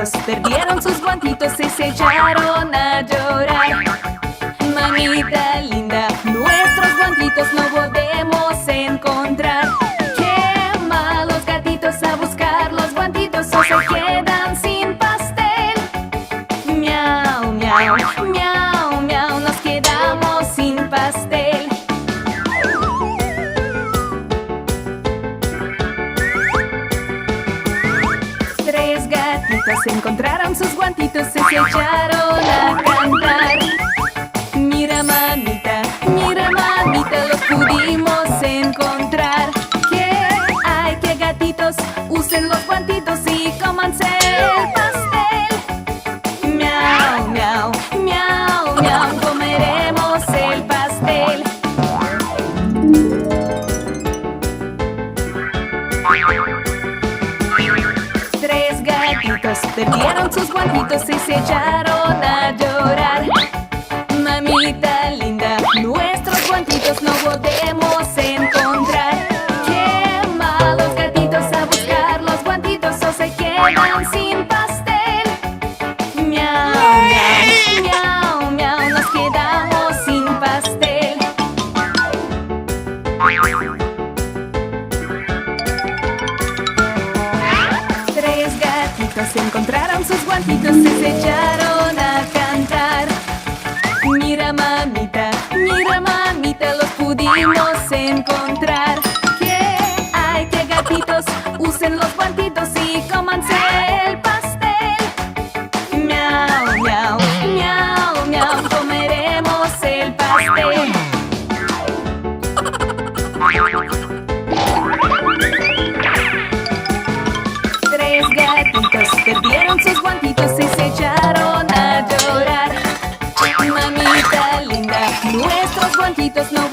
gatitos perdieron sus guantitos y se echaron a llorar. Mamita linda, nuestros guantitos no podemos encontrar. Qué malos gatitos a buscar los guantitos o se quedan sin pastel. Miau, miau, miau, miau, nos quedamos sin pastel. Tres gatitos encontraron sus guantitos y se echaron a cantar. Mira mamita, los pudimos encontrar. ¿Qué hay? Que gatitos usen los guantitos y cómanse el pastel. Miau, miau, miau, miau, comeremos el pastel. Tres gatitos perdieron sus guantitos y se echaron a llorar. Mamita linda, nuestros guantitos no podemos encontrar. Qué malos gatitos a buscar los guantitos o se quedan sin pastel. Miau, miau, miau, miau, nos quedamos sin pastel. Tres gatitos encontraron sus guantitos y se echaron a cantar. Mira mamita, los pudimos encontrar. ¿Qué hay? Que gatitos usen los guantitos y cómanse el pastel. Miau, miau, miau, miau, comeremos el pastel. Tres gatitos perdieron sus guantitos y se echaron a llorar. Mamita linda, nuestros guantitos no